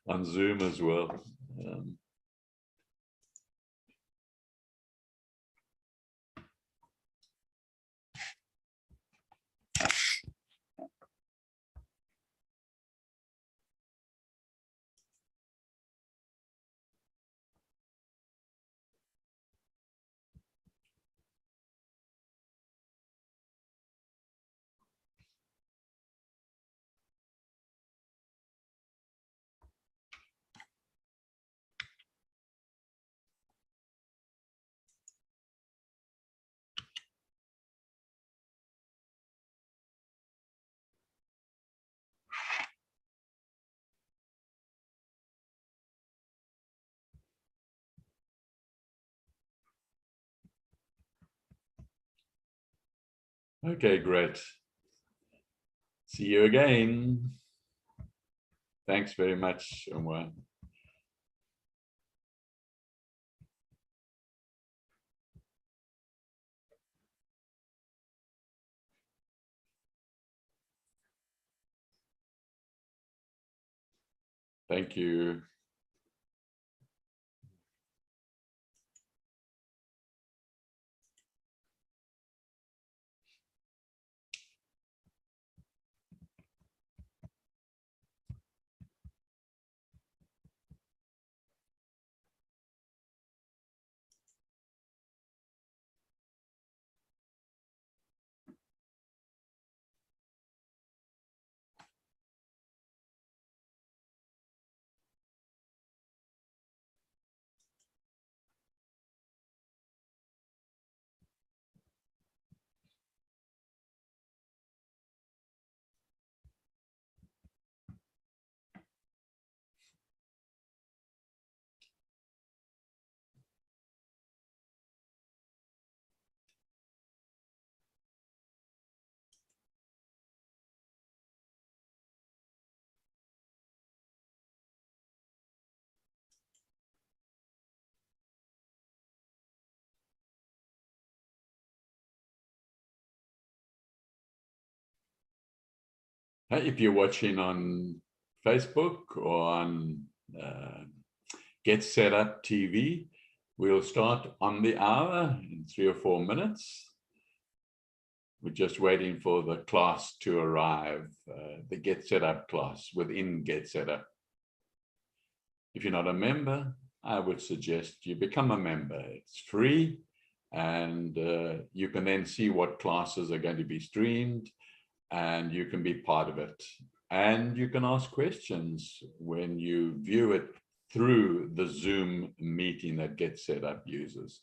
on Zoom as well. Okay, great. See you again. Thanks very much, Umwa. Thank you. If you're watching on Facebook or on Get Set Up TV, we'll start on the hour in 3 or 4 minutes. We're just waiting for the class to arrive, the Get Set Up class within Get Set Up. If you're not a member, I would suggest you become a member. It's free, and you can then see what classes are going to be streamed, and you can be part of it. And you can ask questions when you view it through the Zoom meeting that Get Set Up uses.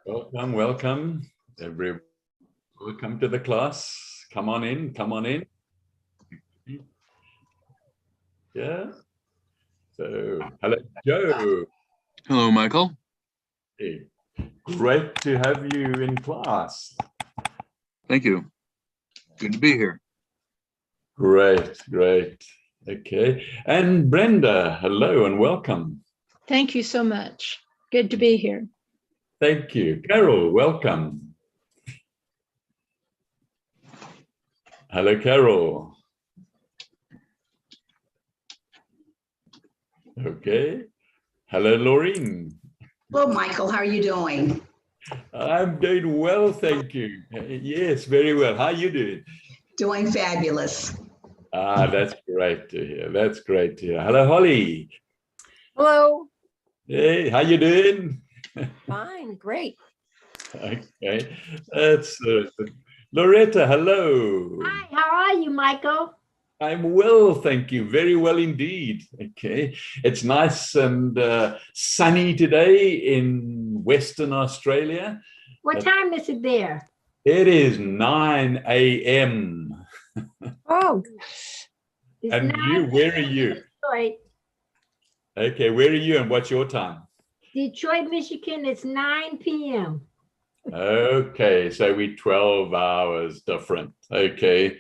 Welcome, welcome, everyone. Welcome to the class. Come on in, come on in. Yeah. So, hello, Joe. Hello, Michael. Hey, great to have you in class. Thank you. Good to be here. Great, great. Okay. And Brenda, hello and welcome. Thank you so much. Good to be here. Thank you. Carol, welcome. Hello, Carol. Okay. Hello, Laureen. Hello, Michael. How are you doing? I'm doing well, thank you. Yes, very well. How are you doing? Doing fabulous. That's great to hear. That's great to hear. Hello, Holly. Hello. Hey, how you doing? Fine, great. Okay, that's Loretta. Hello. Hi, how are you, Michael? I'm well, thank you. Very well indeed. Okay, it's nice and sunny today in Western Australia. What time is it there? It is 9 a.m. Oh, it's And you, where are you? Detroit. Okay, where are you and what's your time? Detroit, Michigan, it's 9 p.m. Okay, so we 12 hours different. Okay.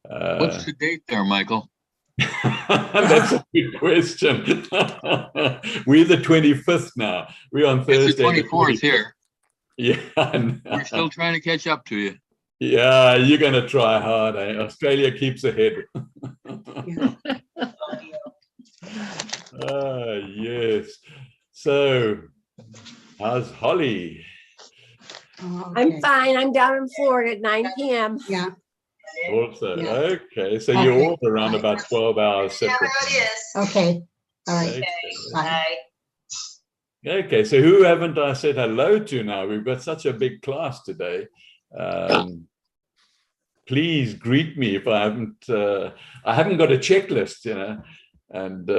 What's the date there, Michael? That's a good question. We're the 25th now. We're on Thursday. It's the 24th here. Yeah, We're still trying to catch up to you. yeah, you're going to try hard. Eh? Australia keeps ahead. Yes. So, how's Holly? Oh, I'm fine. I'm down in Florida at 9 p.m. Yeah. Also, Yeah. okay. So you're all around about 12 hours separate. Okay. All right. Okay. Bye. Okay, so who haven't I said hello to now? We've got such a big class today. Please greet me if I haven't got a checklist, you know. And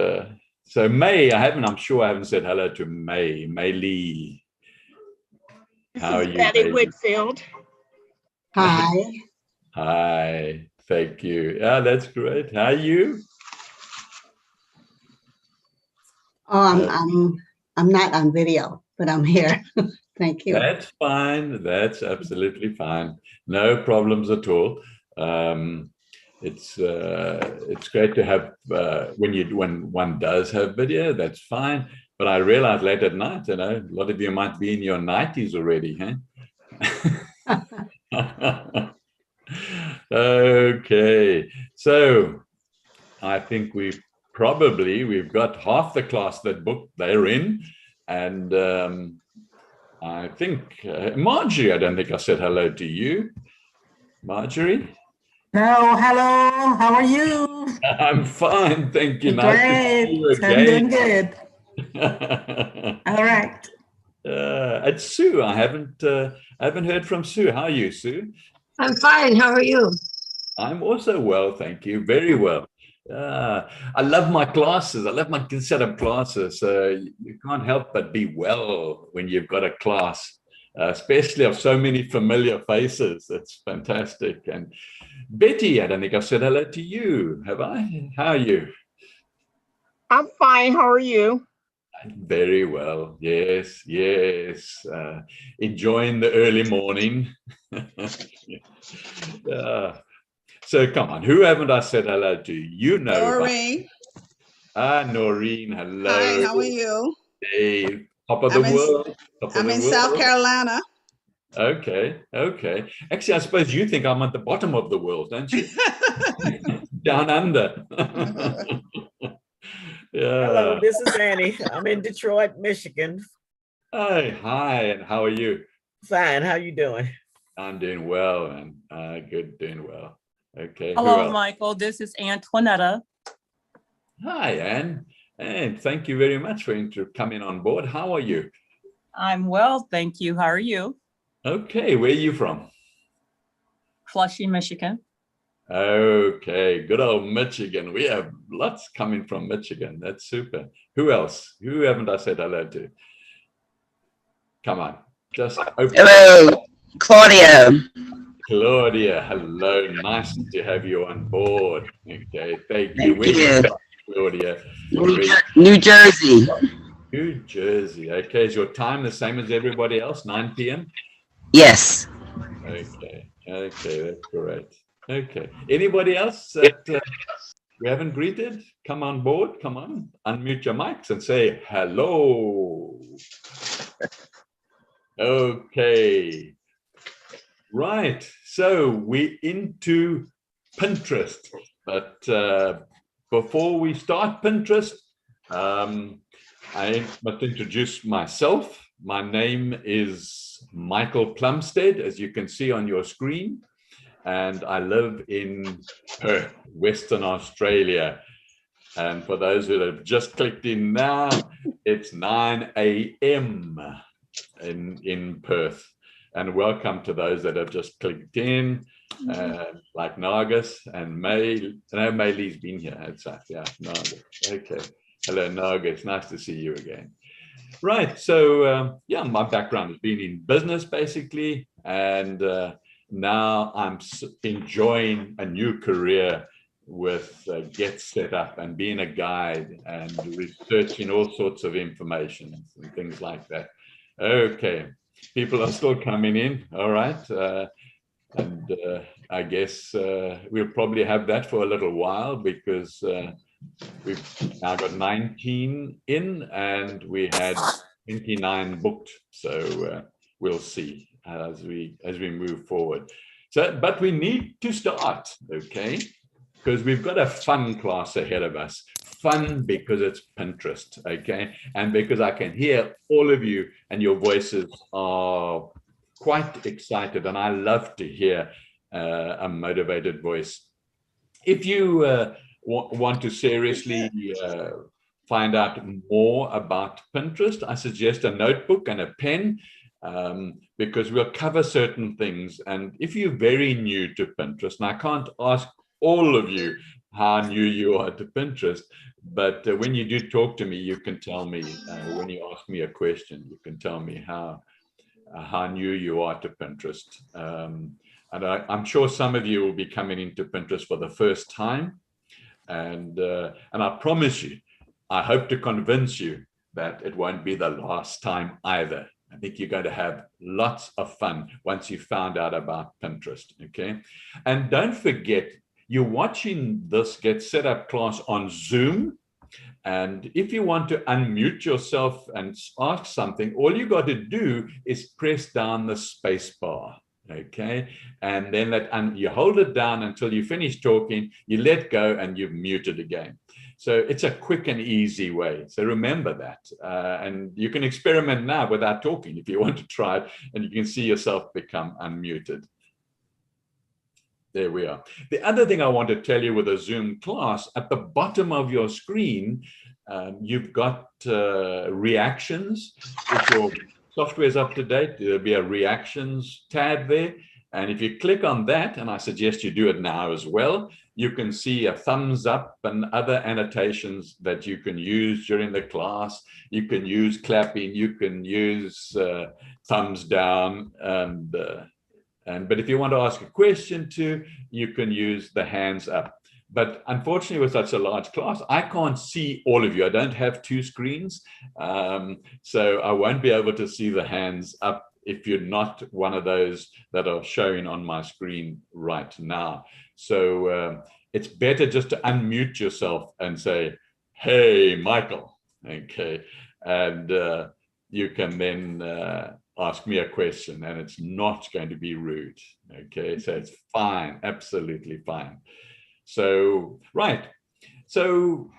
so May, I'm sure I haven't said hello to May Lee. How are you? Betty Whitfield. Hi. Hi, thank you. Yeah, that's great. How are you? Oh, I'm not on video, but I'm here. Thank you. That's fine. That's absolutely fine. No problems at all. It's great to have when one does have video. That's fine. But I realized late at night, you know, a lot of you might be in your 90s already, huh? Okay, so I think we've got half the class that booked they're in, and I think Marjorie, I don't think I said hello to you. Marjorie? No, hello, how are you? I'm fine, thank you. Nice to see you Great, I'm again. doing good. All right. And Sue, I haven't heard from Sue. How are you, Sue? I'm fine. How are you? I'm also well, thank you. Very well. I love my classes. I love my set of classes. You can't help but be well when you've got a class, especially of so many familiar faces. It's fantastic. And Betty, I don't think I've said hello to you, have I? How are you? I'm fine. How are you? Very well. Yes, yes. Enjoying the early morning. So come on, who haven't I said hello to? You know. Noreen. Noreen, hello. Hi, how are you? Hey, top of the world. I'm in South Carolina. Okay, okay. Actually, I suppose you think I'm at the bottom of the world, don't you? Down under. Yeah. Hello, this is Annie. I'm in Detroit, Michigan. Hi, and how are you? Fine. How you doing? I'm doing well, man. Good, doing well. Okay. Hello, Michael. This is Antoinetta. Hi, Anne. And thank you very much for coming on board. How are you? I'm well, thank you. How are you? Okay, where are you from? Flushing, Michigan. Okay, good old Michigan. We have lots coming from Michigan. That's super. Who else? Who haven't I said hello to? Come on, just open. Hello, Claudia. Claudia, hello. Nice to have you on board. Okay, thank you. Thank Where you. you from, Claudia? New Jersey. New Jersey. Okay, is your time the same as everybody else? 9 p.m. Yes. Okay, that's great. Okay, anybody else that we haven't greeted? Come on board. Come on, unmute your mics and say hello. Okay. Right, so we're into Pinterest, but before we start Pinterest, I must introduce myself. My name is Michael Plumstead, as you can see on your screen, and I live in Perth, Western Australia. And for those who have just clicked in now, it's 9 a.m. in Perth. And welcome to those that have just clicked in, like Nagas and May. No, Maylee's been here. That's right. Yeah, Nagas. Okay. Hello, Naga. It's nice to see you again. Right. So, yeah, my background has been in business, basically. And now I'm enjoying a new career with Get Set Up and being a guide and researching all sorts of information and things like that. Okay. People are still coming in, all right, and I guess we'll probably have that for a little while because we've now got 19 in and we had 29 booked, so we'll see as we move forward. So, but we need to start, okay, because we've got a fun class ahead of us. Fun because it's Pinterest, okay? And because I can hear all of you and your voices are quite excited, and I love to hear a motivated voice. If you want to seriously find out more about Pinterest, I suggest a notebook and a pen because we'll cover certain things. And if you're very new to Pinterest, and I can't ask all of you how new you are to Pinterest, but when you do talk to me, you can tell me, when you ask me a question, you can tell me how new you are to Pinterest. And I'm sure some of you will be coming into Pinterest for the first time. And I promise you, I hope to convince you that it won't be the last time either. I think you're going to have lots of fun once you've found out about Pinterest, okay? And don't forget, you're watching this Get Set Up class on Zoom. And if you want to unmute yourself and ask something, all you got to do is press down the space bar, okay? And then you hold it down until you finish talking, you let go and you've muted again. So it's a quick and easy way. So remember that. And you can experiment now without talking if you want to try it, and you can see yourself become unmuted. There we are. The other thing I want to tell you with a Zoom class, at the bottom of your screen, you've got reactions. If your software is up to date, there'll be a reactions tab there. And if you click on that, and I suggest you do it now as well, you can see a thumbs up and other annotations that you can use during the class. You can use clapping, you can use thumbs down, but if you want to ask a question too, you can use the hands up. But unfortunately, with such a large class, I can't see all of you. I don't have two screens, so I won't be able to see the hands up if you're not one of those that are showing on my screen right now. So it's better just to unmute yourself and say, hey, Michael, okay? And you can then ask me a question and it's not going to be rude, okay? So it's fine, absolutely fine. So, right. So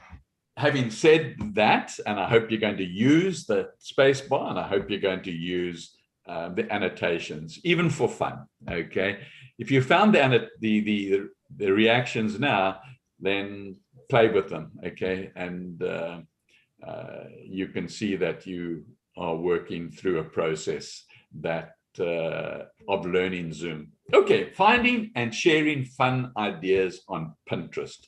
having said that, and I hope you're going to use the space bar, and I hope you're going to use the annotations, even for fun, okay? If you found the reactions now, then play with them, okay? And you can see that you are working through a process that of learning Zoom. Okay, finding and sharing fun ideas on Pinterest.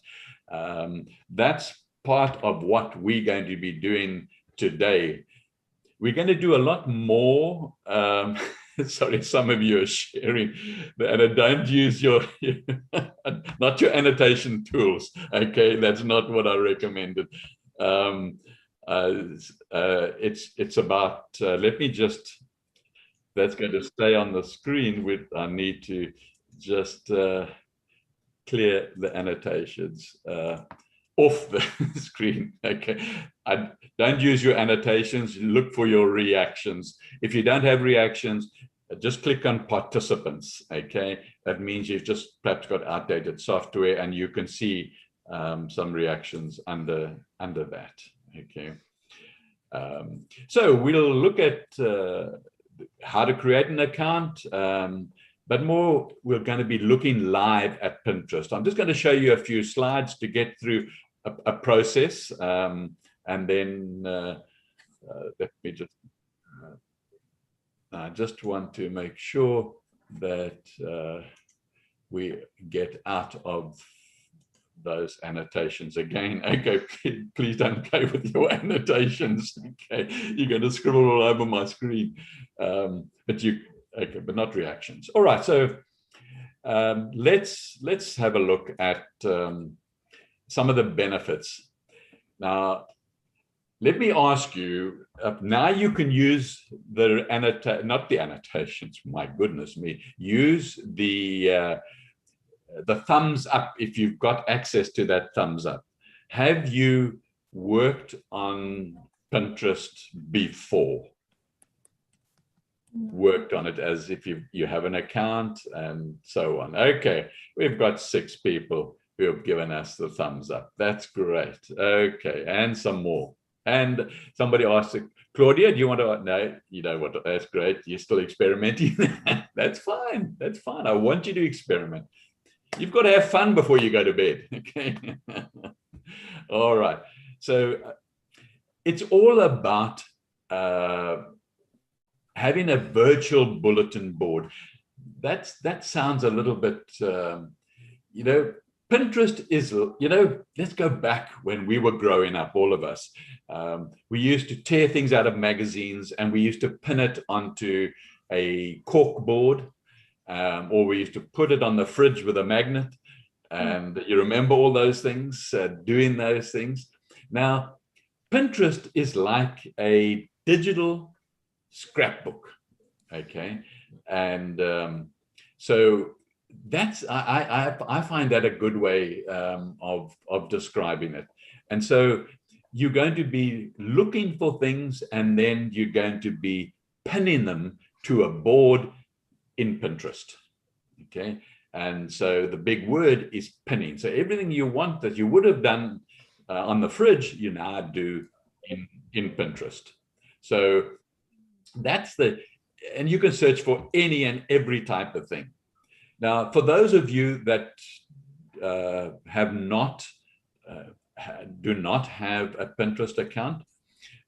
That's part of what we're going to be doing today. we're going to do a lot more. Sorry, some of you are sharing, and don't use your, not your annotation tools. Okay, that's not what I recommended. It's about, let me just, that's going to stay on the screen with, I need to just clear the annotations off the screen. Okay, I don't use your annotations, look for your reactions. If you don't have reactions, just click on participants. Okay, that means you've just perhaps got outdated software, and you can see some reactions under that. Okay, so we'll look at how to create an account, but more we're going to be looking live at Pinterest. I'm just going to show you a few slides to get through a process, and then let me just I just want to make sure that we get out of those annotations again. Okay, please don't play with your annotations. Okay, you're going to scribble all over my screen, but not reactions. All right, so let's have a look at some of the benefits. Now, let me ask you, now you can use the not the annotations, my goodness me, use the thumbs up if you've got access to that thumbs up. Have you worked on Pinterest before? Worked on it as if you have an account and so on. Okay, we've got 6 people who have given us the thumbs up. That's great. Okay, and some more. And somebody asked, Claudia, do you want to? No, you don't want to. That's great. You're still experimenting. That's fine. That's fine. I want you to experiment. You've got to have fun before you go to bed. Okay. All right. So it's all about having a virtual bulletin board. That sounds a little bit, Pinterest is, let's go back when we were growing up, all of us. We used to tear things out of magazines and we used to pin it onto a cork board, or we used to put it on the fridge with a magnet. And you remember all those things, doing those things. Now, Pinterest is like a digital scrapbook, okay? And so that's, I find that a good way of describing it. And so you're going to be looking for things, and then you're going to be pinning them to a board in Pinterest, okay? And so the big word is pinning. So everything you want that you would have done on the fridge, you now do in Pinterest. So that's and you can search for any and every type of thing. Now, for those of you that do not have a Pinterest account,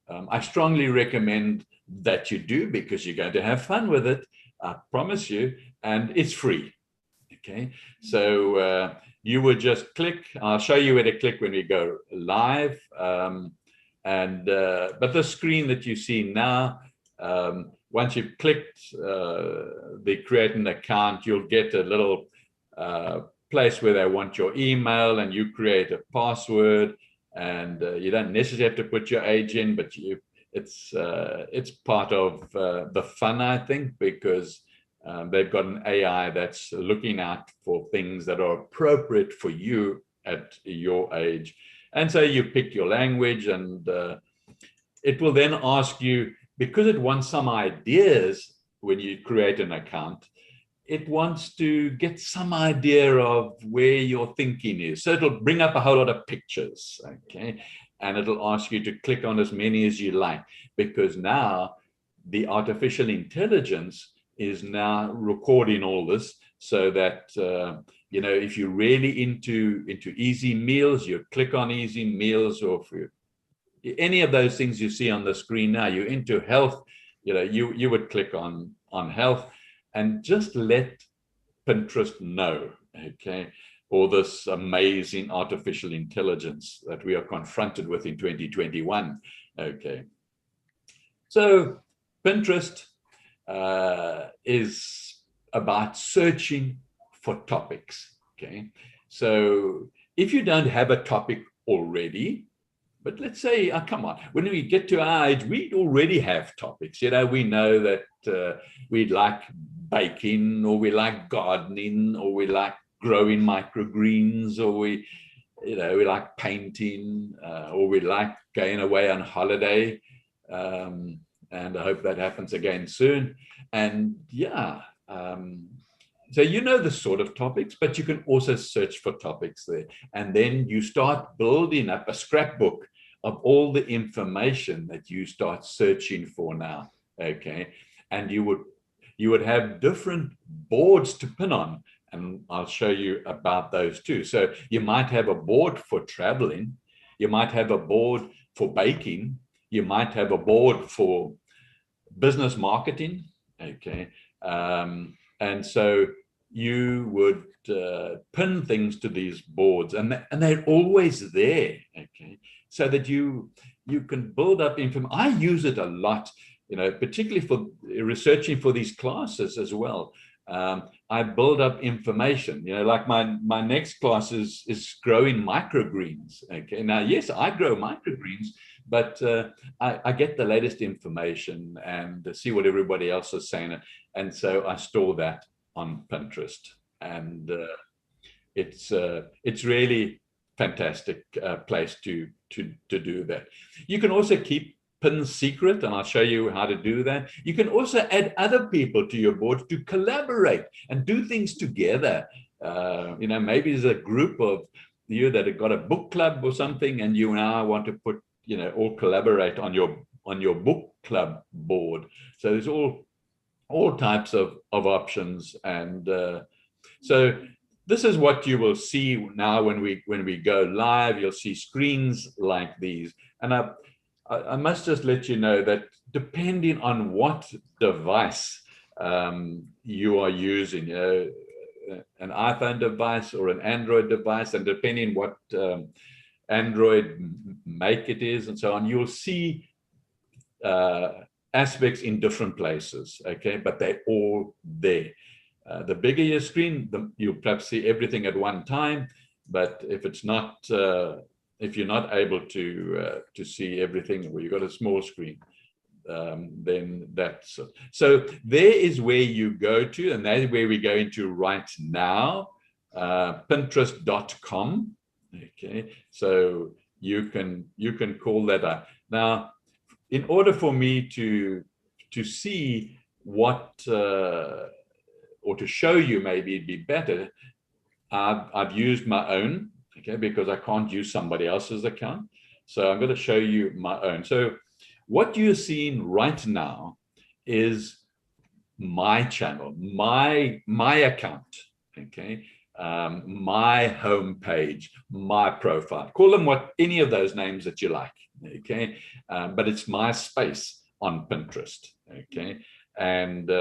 I strongly recommend that you do, because you're going to have fun with it, I promise you, and it's free. Okay, so you would just click. I'll show you where to click when we go live. But the screen that you see now, once you've clicked the create an account, you'll get a little place where they want your email, and you create a password, and you don't necessarily have to put your age in, but it's part of the fun, I think, because they've got an AI that's looking out for things that are appropriate for you at your age. And so you pick your language, and it will then ask you, because it wants some ideas when you create an account, it wants to get some idea of where your thinking is. So it'll bring up a whole lot of pictures, okay? And it'll ask you to click on as many as you like, because now the artificial intelligence is now recording all this, so that if you're really into easy meals, you click on easy meals, or if you, any of those things you see on the screen now, you're into health, you would click on health, and just let Pinterest know, okay, all this amazing artificial intelligence that we are confronted with in 2021, okay. So Pinterest is about searching for topics. Okay, so if you don't have a topic already, but let's say, come on, when we get to our age, we already have topics. You know, we know that we like baking, or we like gardening, or we like growing microgreens, or we like painting, or we like going away on holiday. And I hope that happens again soon. And yeah, so you know the sort of topics, but you can also search for topics there. And then you start building up a scrapbook of all the information that you start searching for now, okay? And you would have different boards to pin on, and I'll show you about those too. So you might have a board for traveling, you might have a board for baking, you might have a board for business marketing, okay? And so you would pin things to these boards, and they're always there, okay? So that you can build up information. I use it a lot, you know, particularly for researching for these classes as well. I build up information, you know, like my next class is growing microgreens. Okay, now, yes, I grow microgreens, but I get the latest information and see what everybody else is saying. And so I store that on Pinterest, and it's really fantastic place to do that. You can also keep pins secret, and I'll show you how to do that. You can also add other people to your board to collaborate and do things together. You know, maybe there's a group of you that have got a book club or something, and you now want to put, you know, all collaborate on your book club board. So there's all types of options, and so this is what you will see now when we go live. You'll see screens like these, and I must just let you know that depending on what device you are using, you know, an iPhone device or an Android device, and depending what Android make it is and so on, you'll see aspects in different places, okay, but they're all there. The bigger your screen, you'll perhaps see everything at one time, but if it's not, if you're not able to see everything, or you've got a small screen, then that's it. So there is where you go to, and that's where we go into right now, Pinterest.com. Okay, so you can call that up. Now, in order for me to see what or to show you, maybe it'd be better, I've used my own, okay, because I can't use somebody else's account. So I'm going to show you my own. So what you're seeing right now is my channel, my account, okay, my homepage, my profile. Call them any of those names that you like, okay, but it's my space on Pinterest, okay, and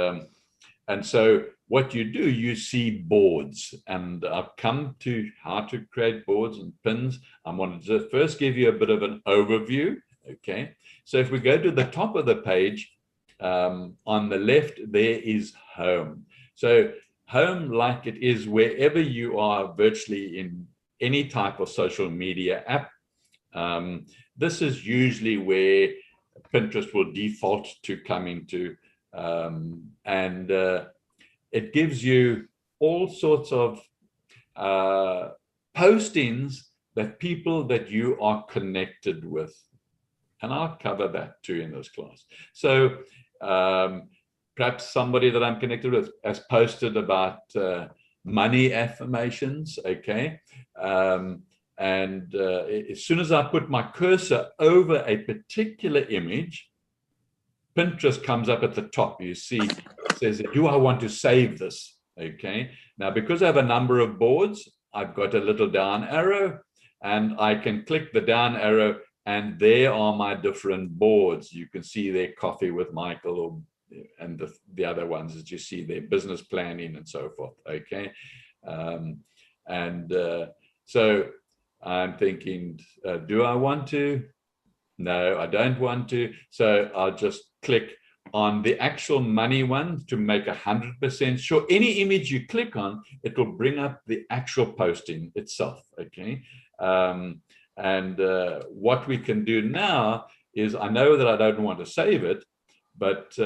so what you do, you see boards, and I've come to how to create boards and pins. I wanted to first give you a bit of an overview, okay? So if we go to the top of the page, on the left, there is home. So home, like it is wherever you are virtually in any type of social media app, this is usually where Pinterest will default to coming to, and it gives you all sorts of postings that people that you are connected with. And I'll cover that too in this class. So perhaps somebody that I'm connected with has posted about money affirmations, okay? And as soon as I put my cursor over a particular image, Pinterest comes up at the top. You see, it says, do I want to save this? Okay. Now, because I have a number of boards, I've got a little down arrow, and I can click the down arrow, and there are my different boards. You can see there, Coffee with Michael, and the other ones that you see there, business planning and so forth. Okay. So I'm thinking, do I want to No, I don't want to. So I'll just click on the actual money one to make 100% sure. Any image you click on, it will bring up the actual posting itself. Okay. And what we can do now is, I know that I don't want to save it, but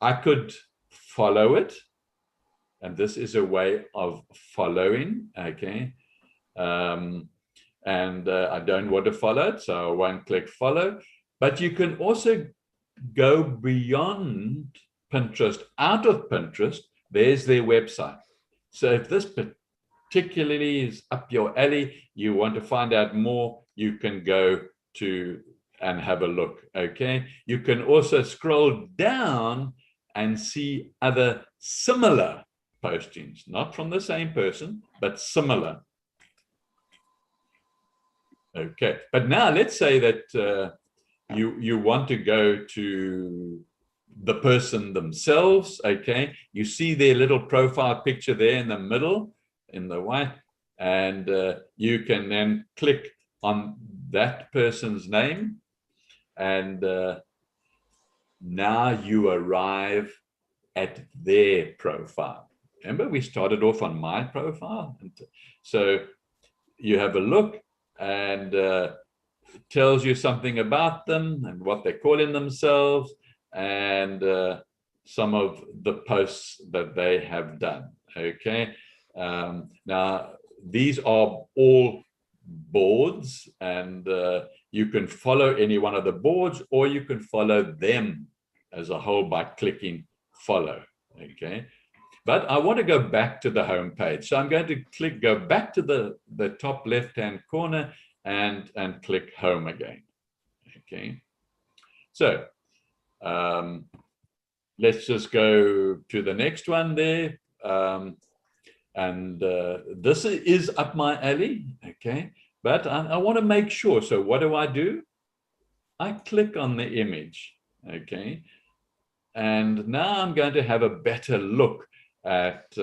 I could follow it. And this is a way of following. Okay. And I don't want to follow it, so I won't click follow. But you can also go beyond Pinterest, out of Pinterest. There's their website. So if this particularly is up your alley, you want to find out more, you can go to and have a look. Okay. You can also scroll down and see other similar postings, not from the same person, but similar. Okay, but now let's say that you want to go to the person themselves. Okay, you see their little profile picture there in the middle, in the white, and you can then click on that person's name, and now you arrive at their profile. Remember, we started off on my profile, and so you have a look, and it tells you something about them and what they're calling themselves, and some of the posts that they have done. Okay. Now, these are all boards, and you can follow any one of the boards, or you can follow them as a whole by clicking follow. Okay. But I want to go back to the home page. So I'm going to go back to the top left-hand corner and click home again. Okay. So let's just go to the next one there. This is up my alley. Okay. But I want to make sure. So what do? I click on the image. Okay. And now I'm going to have a better look at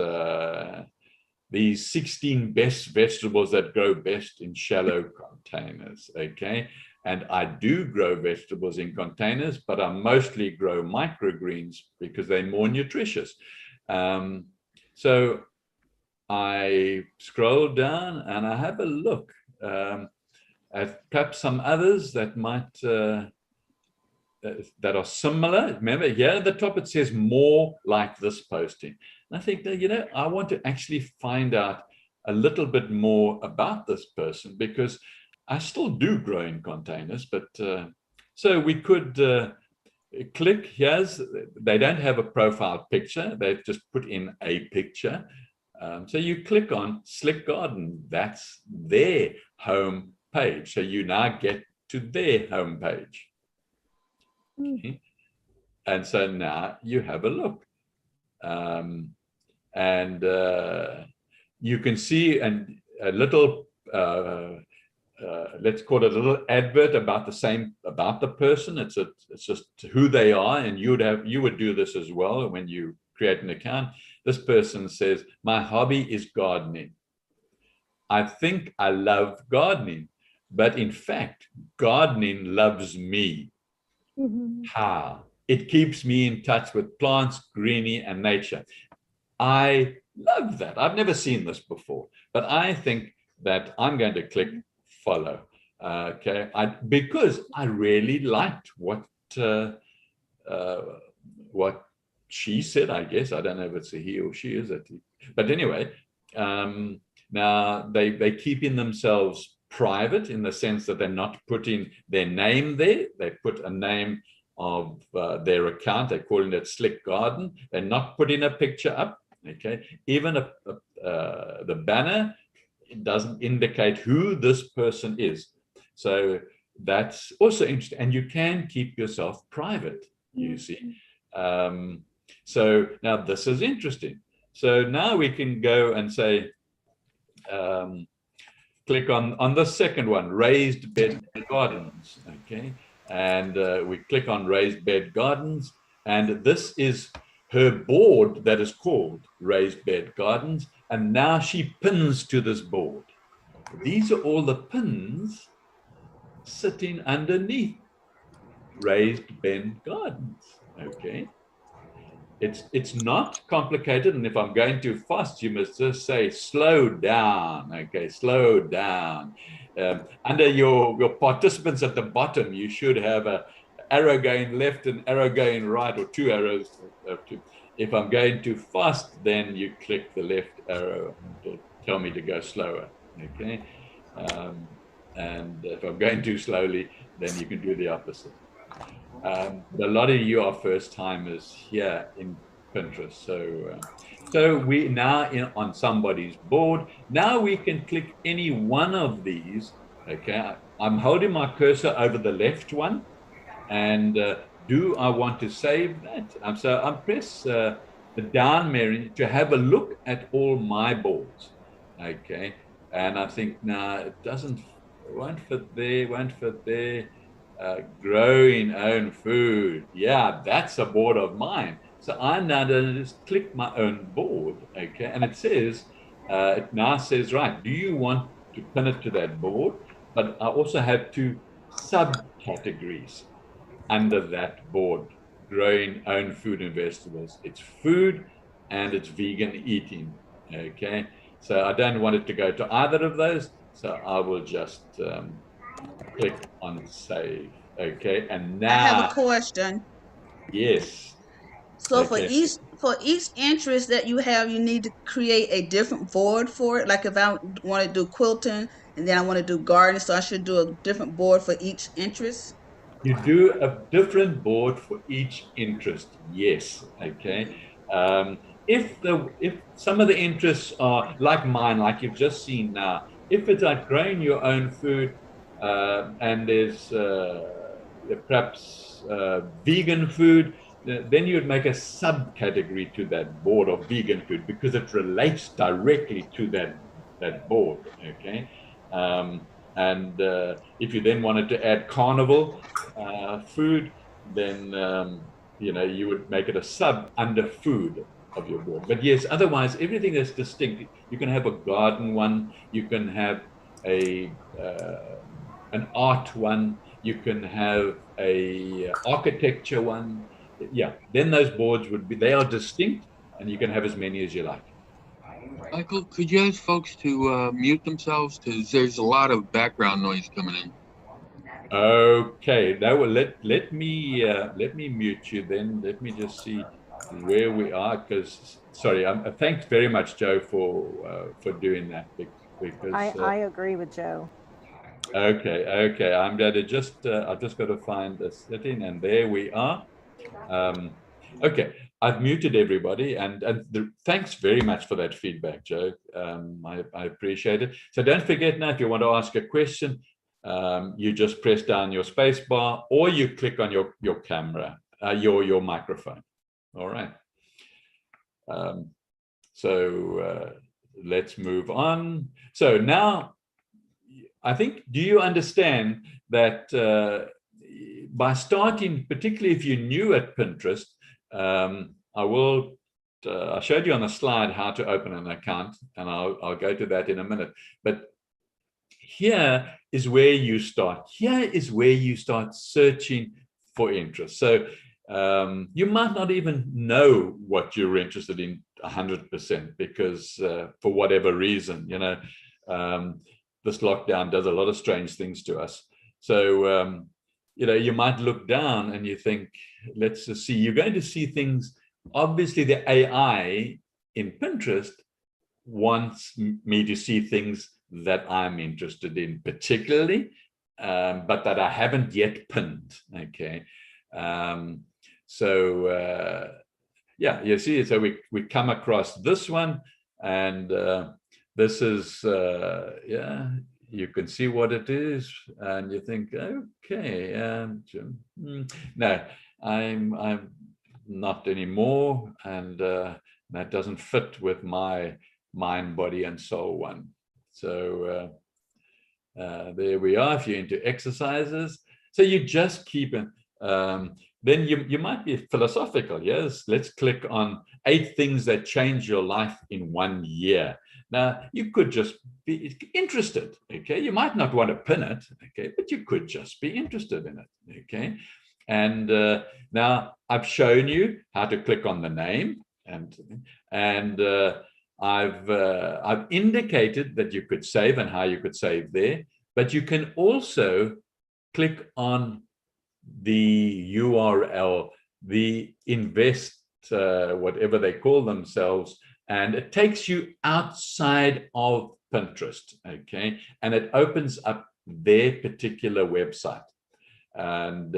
these 16 best vegetables that grow best in shallow containers. Okay. And I do grow vegetables in containers, but I mostly grow microgreens because they're more nutritious. So I scroll down and I have a look at perhaps some others that might that are similar. Remember, here at the top it says more like this posting. And I think that, I want to actually find out a little bit more about this person, because I still do grow in containers. But so we could click. They don't have a profile picture. They've just put in a picture. So you click on Slick Garden. That's their home page. So you now get to their home page. Okay. And so now you have a look, and you can see a little let's call it a little advert about the person. It's just who they are, and you would do this as well when you create an account. This person says, my hobby is gardening. I think I love gardening, but in fact gardening loves me. How? It keeps me in touch with plants, greenery, and nature. I love that. I've never seen this before, but I think that I'm going to click follow. Okay, because I really liked what she said. I guess I don't know if it's a he or she, is it? But anyway, now they keeping themselves private in the sense that they're not putting their name there. They put a name of their account. They're calling it Slick Garden. They're not putting a picture up. Okay, even the banner, it doesn't indicate who this person is. So that's also interesting. And you can keep yourself private, you see. So now this is interesting. So now we can go and say, click on the second one, raised bed gardens. Okay, and we click on raised bed gardens, and this is her board that is called raised bed gardens. And now she pins to this board. These are all the pins sitting underneath raised bed gardens. Okay. It's not complicated, and if I'm going too fast, you must just say slow down. Okay, slow down. Under your participants at the bottom, you should have a arrow going left and arrow going right, or two arrows. If I'm going too fast, then you click the left arrow to tell me to go slower. Okay, and if I'm going too slowly, then you can do the opposite. A lot of you are first timers here in Pinterest, so we now on somebody's board. Now we can click any one of these. Okay, I'm holding my cursor over the left one, and do I want to save that? So I press the down menu to have a look at all my boards. Okay, and I think now it won't fit there. Growing own food. Yeah, that's a board of mine. So I now just click my own board. Okay, and it says, it now says, right, do you want to pin it to that board? But I also have two subcategories under that board: growing own food and vegetables. It's food and it's vegan eating. Okay, so I don't want it to go to either of those. So I will just click on save. Okay, and now I have a question. Yes. So Okay. for each interest that you have, you need to create a different board for it. Like if I want to do quilting and then I want to do gardening, so I should do a different board for each interest. You do a different board for each interest. Yes. Okay. If some of the interests are like mine, like you've just seen now, if it's like growing your own food, and there's perhaps vegan food, then you would make a subcategory to that board of vegan food because it relates directly to that board. Okay, and if you then wanted to add carnival food, then you would make it a sub under food of your board. But yes, otherwise everything is distinct. You can have a garden one, you can have an art one, you can have a architecture one. Yeah, then those boards they are distinct, and you can have as many as you like. Michael, could you ask folks to mute themselves, because there's a lot of background noise coming in. Okay, now let me mute you then. Let me just see where we are, because sorry, thanks very much, Joe, for doing that, because I agree with Joe. Okay, I'm going to just I've just got to find a setting, and there we are. Okay, I've muted everybody, and thanks very much for that feedback, Joe. I appreciate it. So don't forget now, if you want to ask a question, you just press down your space bar, or you click on your camera, your microphone. All right. So let's move on. So now, I think, do you understand that by starting, particularly if you're new at Pinterest, I showed you on the slide how to open an account, and I'll go to that in a minute. But here is where you start. Here is where you start searching for interest. So you might not even know what you're interested in 100%, because for whatever reason, this lockdown does a lot of strange things to us. So you might look down and you think, let's just see. You're going to see things. Obviously, the AI in Pinterest wants me to see things that I'm interested in, particularly, but that I haven't yet pinned. Okay. Yeah, you see, so we come across this one, and this is, yeah, you can see what it is, and you think, okay, no, I'm not anymore, and that doesn't fit with my mind, body, and soul one. So there we are. If you're into exercises, so you just keep it. Then you might be philosophical. Yes, let's click on 8 things that change your life in 1 year. Now, you could just be interested, okay? You might not want to pin it, okay? But you could just be interested in it, okay? And now I've shown you how to click on the name, and I've indicated that you could save and how you could save there, but you can also click on the URL, the invest, whatever they call themselves, and it takes you outside of Pinterest, okay? And it opens up their particular website. And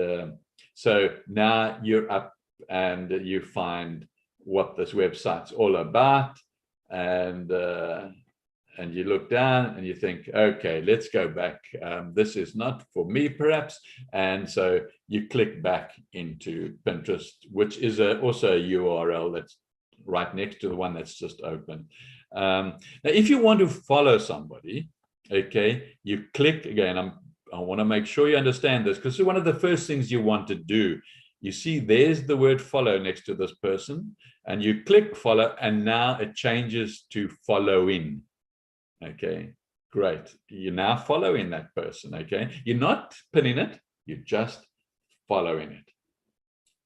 so now you're up and you find what this website's all about, and you look down and you think, okay, let's go back. This is not for me, perhaps. And so you click back into Pinterest, which is also a URL that's right next to the one that's just open. Now, if you want to follow somebody, okay, you click again. I want to make sure you understand this, because it's one of the first things you want to do. You see, there's the word follow next to this person, and you click follow, and now it changes to following. Okay, great. You're now following that person, okay? You're not pinning it, you're just following it.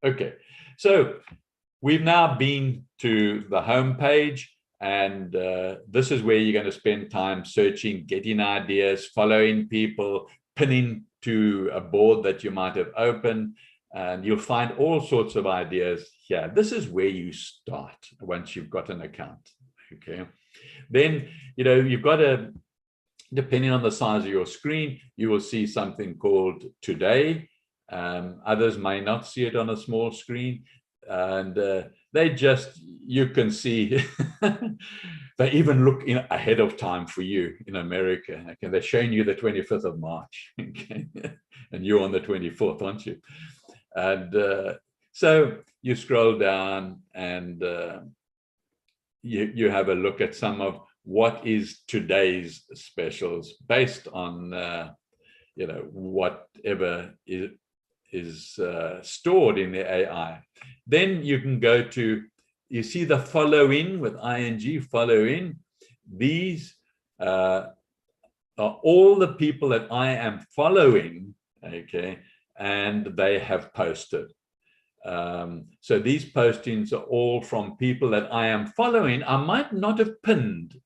Okay, so we've now been to the home page, and this is where you're going to spend time searching, getting ideas, following people, pinning to a board that you might have opened, and you'll find all sorts of ideas here. This is where you start once you've got an account, okay? Then, you know, you've got a, depending on the size of your screen, you will see something called Today. Others may not see it on a small screen, and they just, you can see, they even look ahead of time for you in America. Okay? They're showing you the 25th of March, okay? And you're on the 24th, aren't you? And so you scroll down, and you have a look at some of what is today's specials based on you know, whatever is stored in the AI. Then you can go to, you see the follow in with ing, follow in. These are all the people that I am following, okay, and they have posted. So these postings are all from people that I am following. I might not have pinned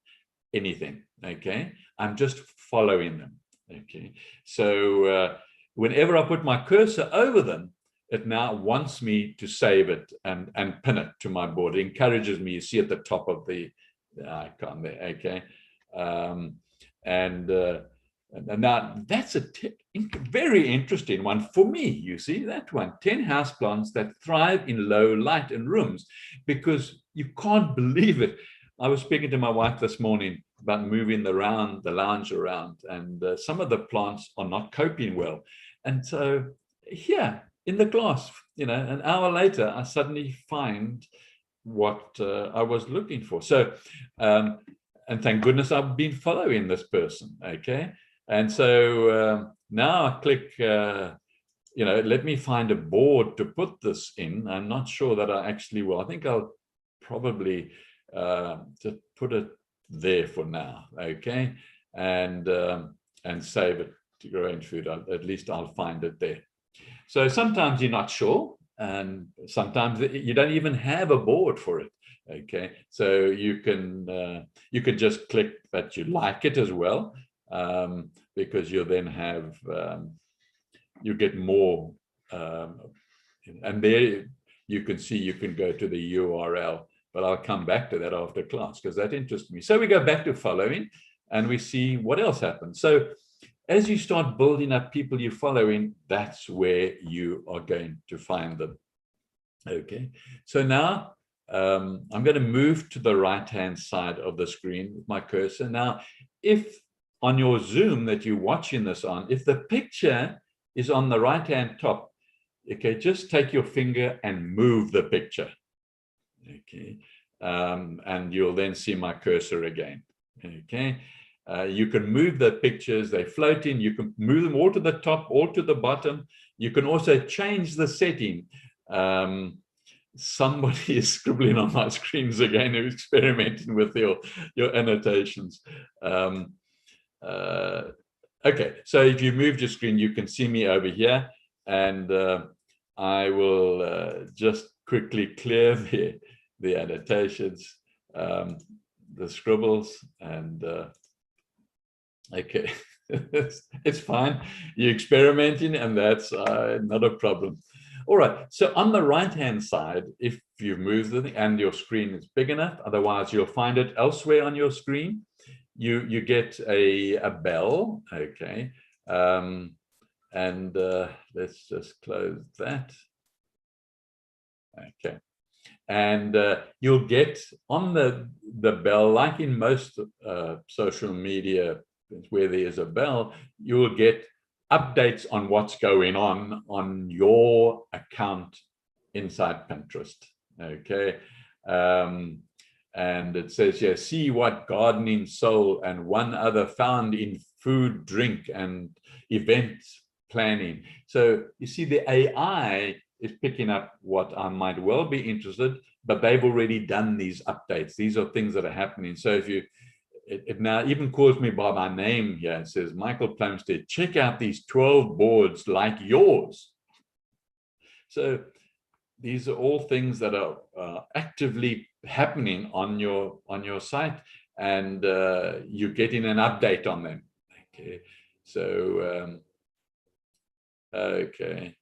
anything, okay? I'm just following them, okay? So whenever I put my cursor over them, it now wants me to save it and pin it to my board. It encourages me, you see at the top of the icon there, okay? And now that's a very interesting one for me. You see that one, 10 houseplants that thrive in low light in rooms, because you can't believe it. I was speaking to my wife this morning about moving the lounge around, and some of the plants are not coping well. And so here in the glass, you know, an hour later, I suddenly find what I was looking for. So, and thank goodness I've been following this person, okay? And so now I click, you know, let me find a board to put this in. I'm not sure that I actually will. I think I'll probably just put it there for now, okay? And save it to growing food. At least I'll find it there. So sometimes you're not sure, and sometimes you don't even have a board for it, okay? So you can just click that you like it as well. Because you'll then have, you get more, and there you can see, you can go to the URL, but I'll come back to that after class because that interests me. So we go back to following and we see what else happens. So as you start building up people you're following, that's where you are going to find them, okay? So now I'm going to move to the right-hand side of the screen with my cursor. Now, if on your Zoom that you're watching this on, if the picture is on the right-hand top, okay, just take your finger and move the picture, okay? And you'll then see my cursor again, okay? You can move the pictures, they float in, you can move them all to the top, all to the bottom. You can also change the setting. somebody is scribbling on my screens again, who's experimenting with your annotations. Okay, so if you moved your screen, you can see me over here, and I will just quickly clear the annotations, the scribbles, and okay, it's fine. You're experimenting, and that's not a problem. All right, so on the right-hand side, if you move the thing and your screen is big enough, otherwise you'll find it elsewhere on your screen, you get a bell, okay, and let's just close that. Okay, and you'll get on the bell, like in most social media where there is a bell, you will get updates on what's going on your account inside Pinterest. Okay, and it says here, see what gardening, soul, and one other found in food, drink, and event planning. So you see, the AI is picking up what I might well be interested, but they've already done these updates. These are things that are happening. So if you, it now even calls me by my name here. It says, Michael Plumstead, check out these 12 boards like yours. So these are all things that are actively happening on your site, and you're getting an update on them. Okay, so okay,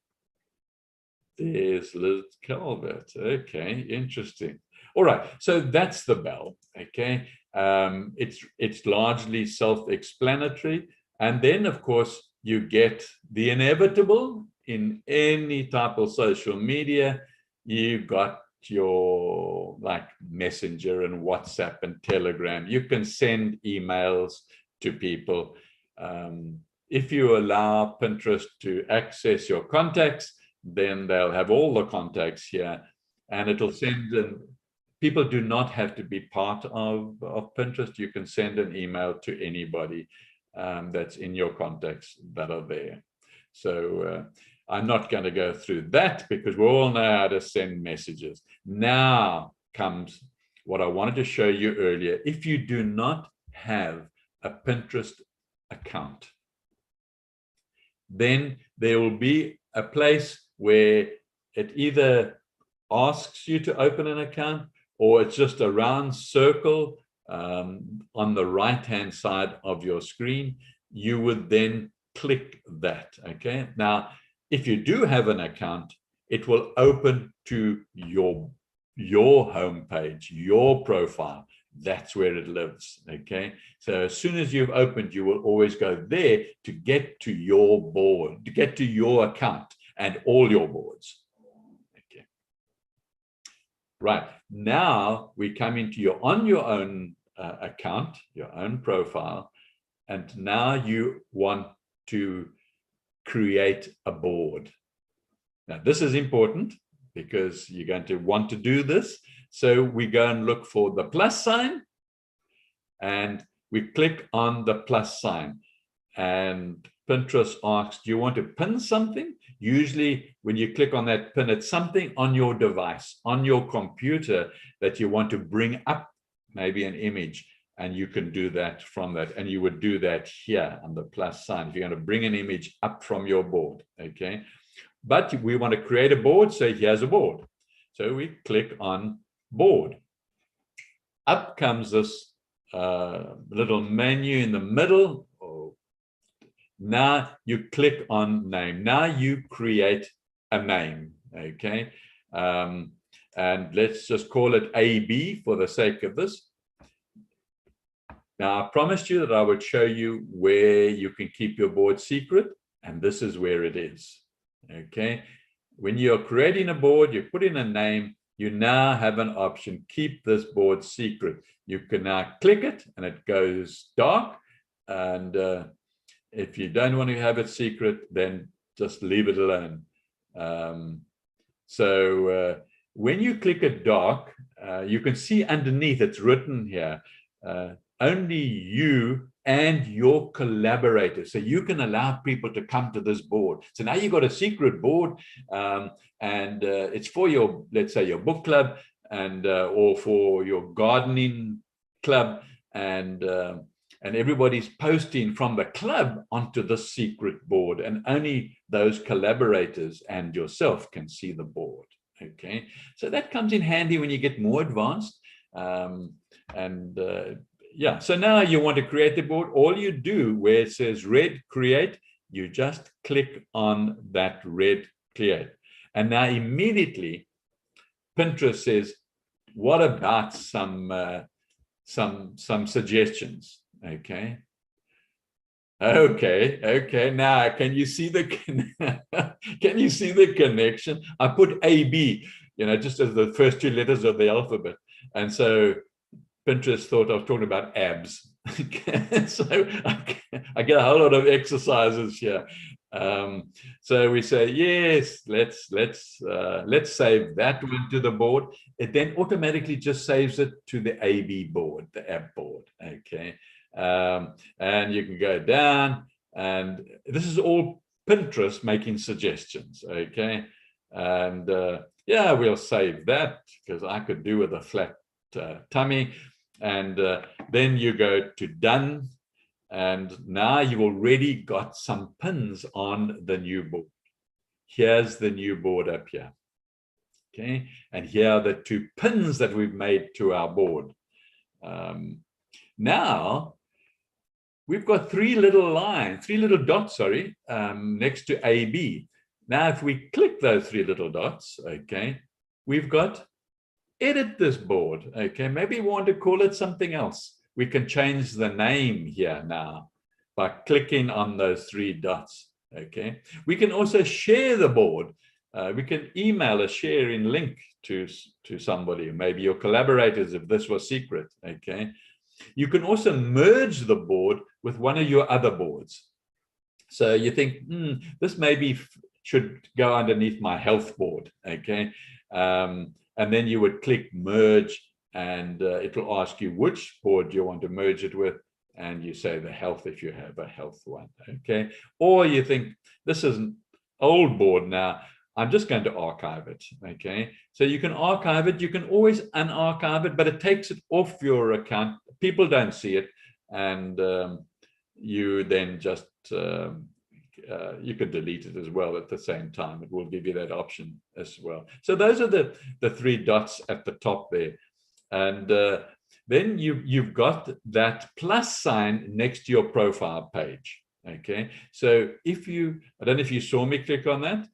there's Liz Calvert. Okay, interesting. All right, so that's the bell. Okay, it's largely self-explanatory, and then of course you get the inevitable in any type of social media. You've got your like Messenger and WhatsApp and Telegram. You can send emails to people. If you allow Pinterest to access your contacts, then they'll have all the contacts here, and it'll send them. People do not have to be part of Pinterest. You can send an email to anybody that's in your contacts that are there. So I'm not going to go through that because we all know how to send messages. Now comes what I wanted to show you earlier. If you do not have a Pinterest account, then there will be a place where it either asks you to open an account, or it's just a round circle on the right-hand side of your screen. You would then click that. Okay, now if you do have an account, it will open to your home page, your profile. That's where it lives. Okay, so as soon as you've opened, you will always go there to get to your board, to get to your account and all your boards. Okay, right, now we come into your own account, your own profile, and now you want to create a board. Now this is important because you're going to want to do this. So we go and look for the plus sign, and we click on the plus sign, and Pinterest asks, do you want to pin something? Usually when you click on that pin, it's something on your device, on your computer, that you want to bring up, maybe an image, and you can do that from that. And you would do that here on the plus sign if you're going to bring an image up from your board. Okay, but we want to create a board, so here's a board. So we click on board. Up comes this little menu in the middle. Now you click on name. Now you create a name. Okay, and let's just call it AB for the sake of this. Now I promised you that I would show you where you can keep your board secret, and this is where it is. Okay, when you're creating a board, you put in a name, you now have an option, keep this board secret. You can now click it and it goes dark, and if you don't want to have it secret, then just leave it alone. When you click it dark, you can see underneath it's written here, only you and your collaborators. So you can allow people to come to this board. So now you've got a secret board, and it's for your, let's say, your book club, and or for your gardening club, and everybody's posting from the club onto the secret board, and only those collaborators and yourself can see the board. Okay, so that comes in handy when you get more advanced. Yeah, so now you want to create the board. All you do, where it says red create, you just click on that red create, and now immediately Pinterest says, what about some suggestions? Okay. Now can you see the can you see the connection? I put AB, just as the first two letters of the alphabet, and so Pinterest thought I was talking about abs. So I get a whole lot of exercises here. So we say, yes, let's save that one to the board. It then automatically just saves it to the AB board, the ab board. Okay. And you can go down, and this is all Pinterest making suggestions. Okay. And yeah, we'll save that because I could do with a flat tummy. And then you go to done, and now you've already got some pins on the new board. Here's the new board up here. Okay, and here are the two pins that we've made to our board. Now we've got three little dots, next to AB. Now if we click those three little dots, okay, we've got edit this board. Okay, maybe we want to call it something else. We can change the name here now by clicking on those three dots. Okay, we can also share the board. We can email a sharing link to somebody, maybe your collaborators, if this was secret. Okay, you can also merge the board with one of your other boards. So you think, this maybe should go underneath my health board. Okay, and then you would click merge, and it will ask you which board you want to merge it with, and you say the health if you have a health one. Okay, or you think this is an old board now, I'm just going to archive it. Okay, so you can archive it. You can always unarchive it, but it takes it off your account. People don't see it, and you then just you can delete it as well at the same time. It will give you that option as well. So those are the three dots at the top there, and then you've got that plus sign next to your profile page. Okay, so if you, I don't know if you saw me click on that,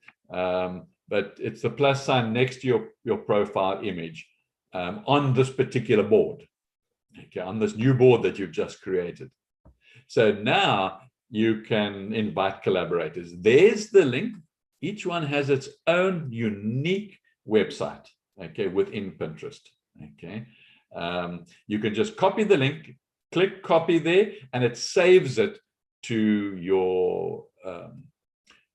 but it's the plus sign next to your profile image on this particular board. Okay, on this new board that you've just created. So now you can invite collaborators. There's the link. Each one has its own unique website, okay, within Pinterest. Okay, you can just copy the link, click copy there, and it saves it to your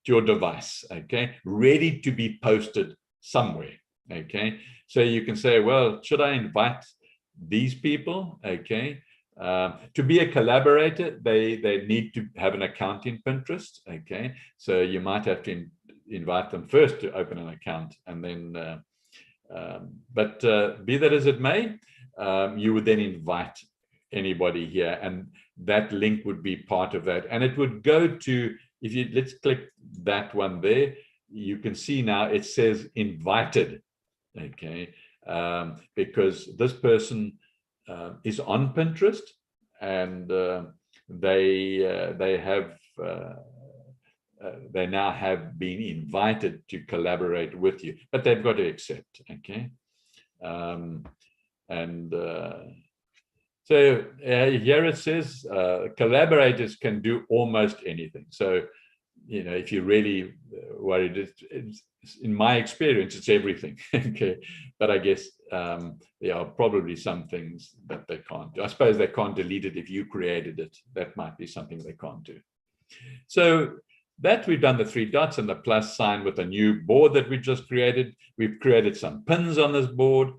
device. Okay, ready to be posted somewhere. Okay, so you can say, well, should I invite these people? Okay. To be a collaborator, they need to have an account in Pinterest. Okay, so you might have to invite them first to open an account, and then but be that as it may, you would then invite anybody here, and that link would be part of that, and it would go to, if you, let's click that one there, you can see now it says invited. Okay, because this person is on Pinterest, and they now have been invited to collaborate with you, but they've got to accept. Okay, so here it says collaborators can do almost anything. So if you're really worried, it's, in my experience, it's everything. Okay, but I guess there are probably some things that they can't do. I suppose they can't delete it if you created it. That might be something they can't do. So that we've done the three dots and the plus sign with a new board that we just created. We've created some pins on this board,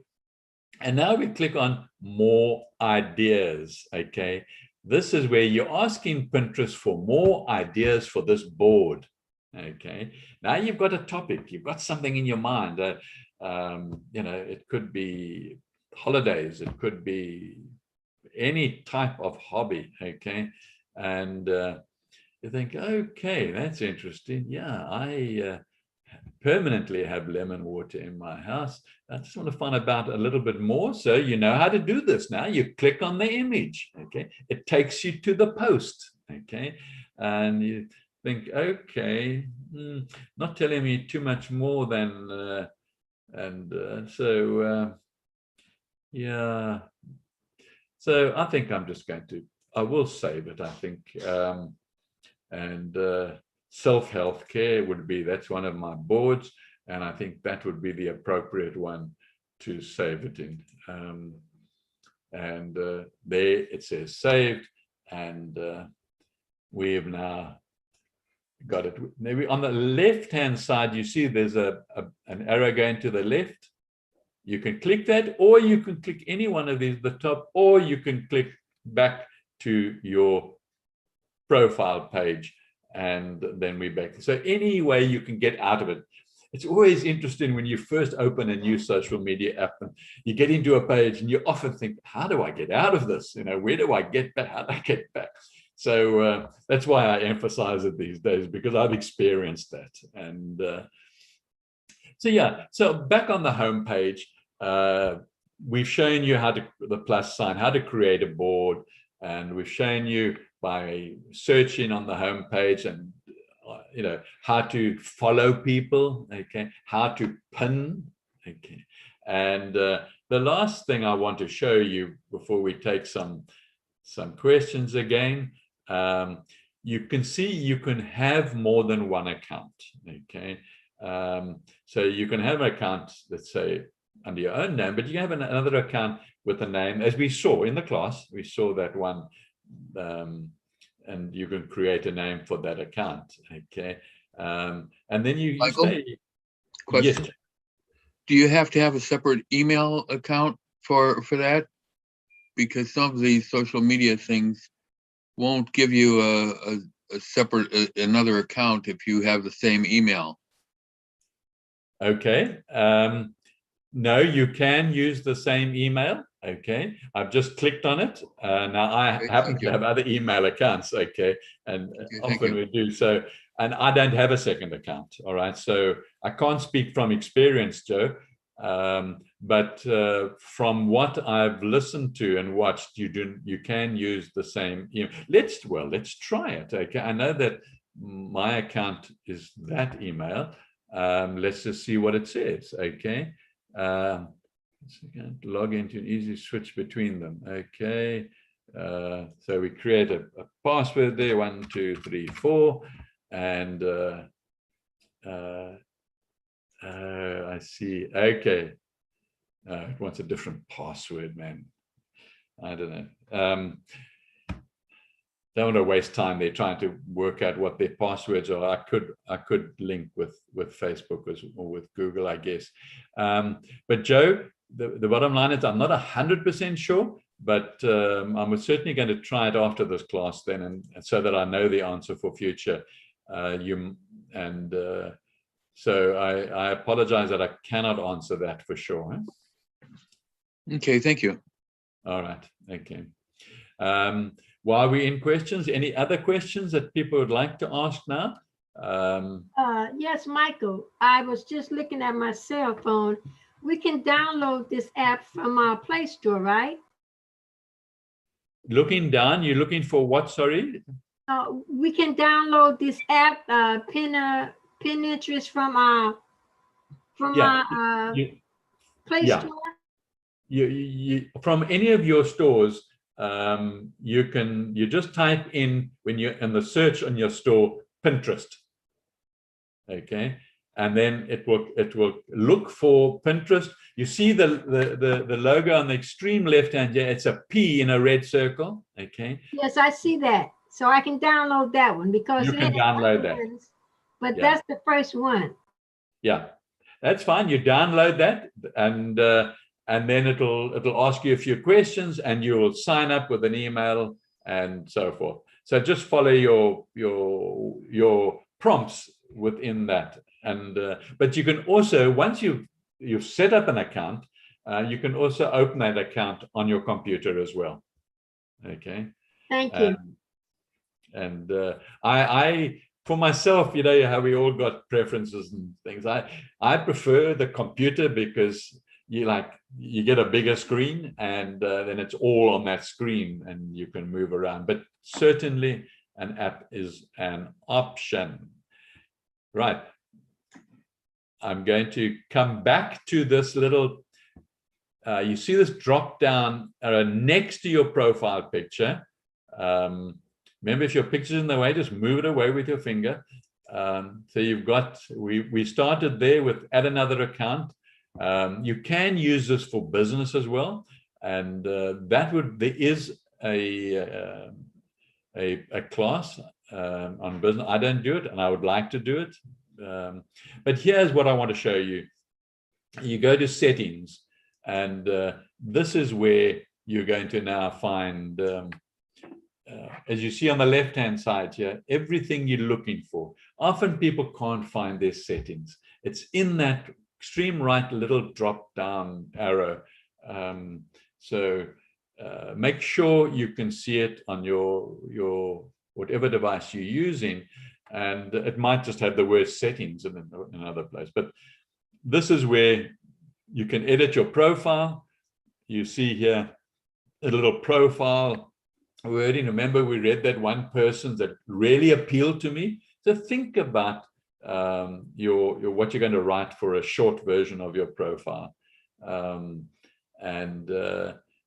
and now we click on more ideas. Okay, this is where you're asking Pinterest for more ideas for this board. Okay, now you've got a topic, you've got something in your mind. It could be holidays, it could be any type of hobby. Okay, and you think, okay, that's interesting. Yeah, I permanently have lemon water in my house. I just want to find out a little bit more. So you know how to do this now. You click on the image. Okay, it takes you to the post. Okay, and you think, okay, not telling me too much more than, yeah. So I think I'm just going to, I will save it, I think. Self-health care would be, that's one of my boards. And I think that would be the appropriate one to save it in. There it says saved, and we've now got it. Maybe on the left-hand side, you see there's an arrow going to the left. You can click that, or you can click any one of these at the top, or you can click back to your profile page, and then we're back. So any way you can get out of it. It's always interesting when you first open a new social media app and you get into a page and you often think, how do I get out of this? Where do I get back? How do I get back? So that's why I emphasize it these days, because I've experienced that. And so back on the home page, we've shown you how to, the plus sign, how to create a board, and we've shown you by searching on the home page and how to follow people, okay, how to pin, okay. And the last thing I want to show you before we take some questions again, you can see you can have more than one account, okay. So you can have an account, let's say, under your own name, but you have another account with a name, as we saw in the class. We saw that one, and you can create a name for that account, okay. And then you say, question. Yes. Do you have to have a separate email account for that? Because some of these social media things won't give you a separate another account if you have the same email. Okay. No, you can use the same email. Okay, I've just clicked on it. Now I happen to have other email accounts. Okay, and often we do so. And I don't have a second account. All right, so I can't speak from experience, Joe. But from what I've listened to and watched, you can use the same email. Let's try it. Okay, I know that my account is that email. Let's just see what it says. Okay. Log into an easy switch between them. Okay. So we create a password there, 1, 2, 3, 4. And I see. Okay. It wants a different password, man. I don't know. Don't want to waste time there trying to work out what their passwords are. I could link with Facebook or with Google, I guess. But Joe, the bottom line is I'm not 100% sure, but I'm certainly going to try it after this class then, and so that I know the answer for future. So I apologize that I cannot answer that for sure. Huh? Okay, thank you. All right, okay. While we're in questions, any other questions that people would like to ask now? Yes, Michael, I was just looking at my cell phone. We can download this app from our Play Store, right? Looking down, you're looking for what, sorry? We can download this app, Pinterest from our Play Store. You from any of your stores, you just type in, when you're in the search on your store, Pinterest, okay, and then it will look for Pinterest. You see the logo on the extreme left hand here. It's a P in a red circle, okay. Yes, I see that, so I can download that one because you can download that. But that's the first one. Yeah, that's fine. You download that, and then it'll ask you a few questions, and you'll sign up with an email, and so forth. So just follow your prompts within that. And but you can also, once you've set up an account, you can also open that account on your computer as well. Okay. Thank you. And I for myself, you know how we all got preferences and things. I prefer the computer because you get a bigger screen, and then it's all on that screen and you can move around. But certainly an app is an option. Right. I'm going to come back to this little, you see this drop down next to your profile picture. Remember, if your picture's in the way, just move it away with your finger. So you've got, we started there with add another account. You can use this for business as well. And there is a class on business. I don't do it, and I would like to do it. But here's what I want to show you. You go to settings, and this is where you're going to now find, as you see on the left-hand side here, everything you're looking for. Often people can't find their settings. It's in that extreme right little drop-down arrow. So make sure you can see it on your whatever device you're using, and it might just have the word settings in another place. But this is where you can edit your profile. You see here a little profile wording. Remember, we read that one person that really appealed to me. So think about what you're going to write for a short version of your profile,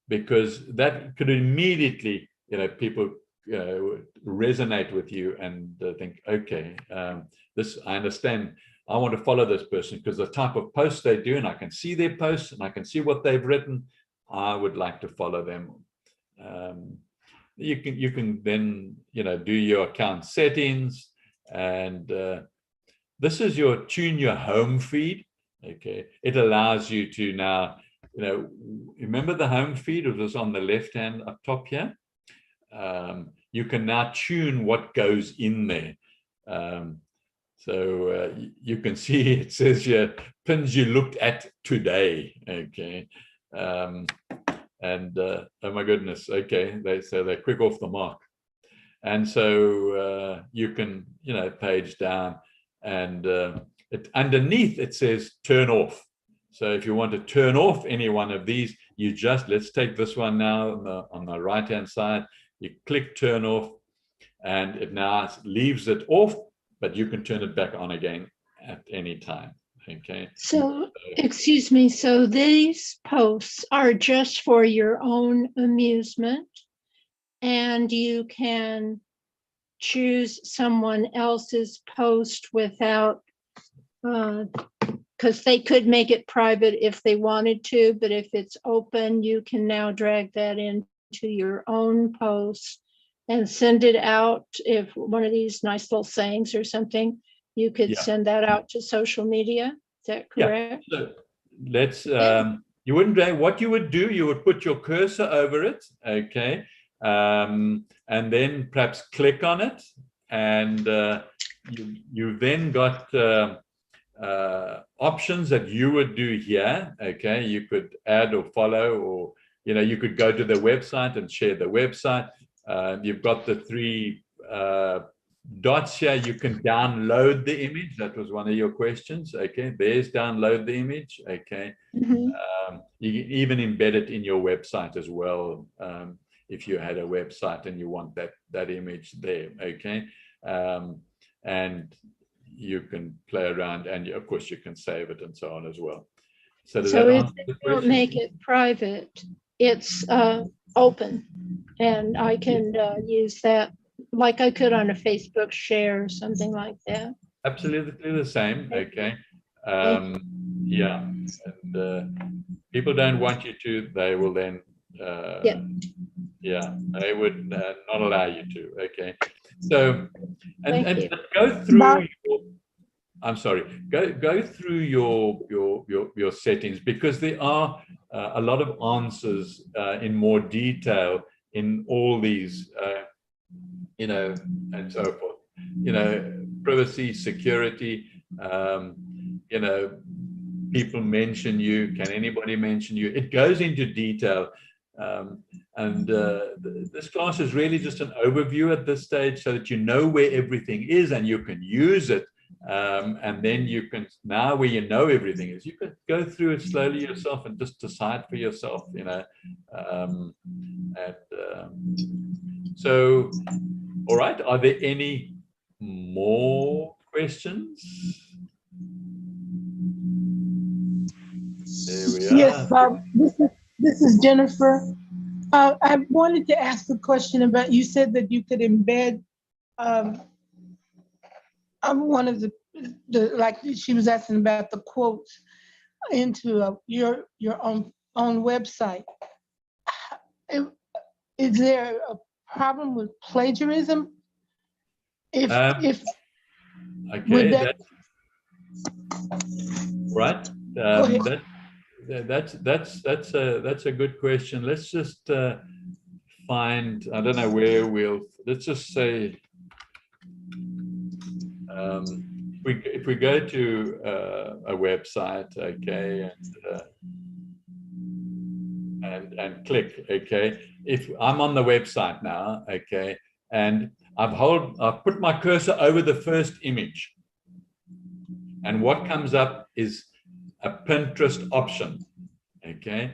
because that could immediately, people resonate with you and think, okay, this I understand. I want to follow this person because the type of posts they do, and I can see their posts and I can see what they've written. I would like to follow them. You can then do your account settings, and this is your tune your home feed. Okay, it allows you to now, remember the home feed was on the left hand up top here. You can now tune what goes in there. So you can see it says here pins you looked at today. Okay. Oh my goodness, okay, they're quick off the mark. And so you can, page down, and underneath it says turn off. So if you want to turn off any one of these, let's take this one now on the right hand side. You click turn off, and it now leaves it off, but you can turn it back on again at any time. Okay. So, excuse me, so these posts are just for your own amusement, and you can choose someone else's post without, because they could make it private if they wanted to, but if it's open, you can now drag that into your own post and send it out. If one of these nice little sayings or something, you could send that out to social media. Is that correct? Yeah. So let's, you wouldn't drag, what you would do, you would put your cursor over it, okay, and then perhaps click on it, and you then got options that you would do here. Okay, you could add or follow, or you could go to the website and share the website. You've got the three dots here. You can download the image. That was one of your questions. Okay, there's download the image. Okay, you can even embed it in your website as well, if you had a website and you want that image there. Okay, and you can play around, and of course you can save it and so on as well. So if you don't make it private, it's open, and I can use that like I could on a Facebook share or something like that. Absolutely the same. Okay. Yeah. And people don't want you to, they will then they would not allow you to. Okay. So and go through I'm sorry, go through your settings, because there are a lot of answers in more detail in all these, and so forth. Privacy, security, people mention you. Can anybody mention you? It goes into detail. This class is really just an overview at this stage so that you know where everything is and you can use it. And then you can, now where you know everything is, you can go through it slowly yourself and just decide for yourself, so, all right, are there any more questions? There we are. Yes, Bob, this is Jennifer. I wanted to ask a question about, you said that you could embed one of the like she was asking about the quotes into your own website. Is there a problem with plagiarism? If okay, right. That's a good question. Let's just find, I don't know where let's just say, if we go to a website, okay, and click, okay, if I'm on the website now, okay, and I've put my cursor over the first image, and what comes up is a Pinterest option, okay.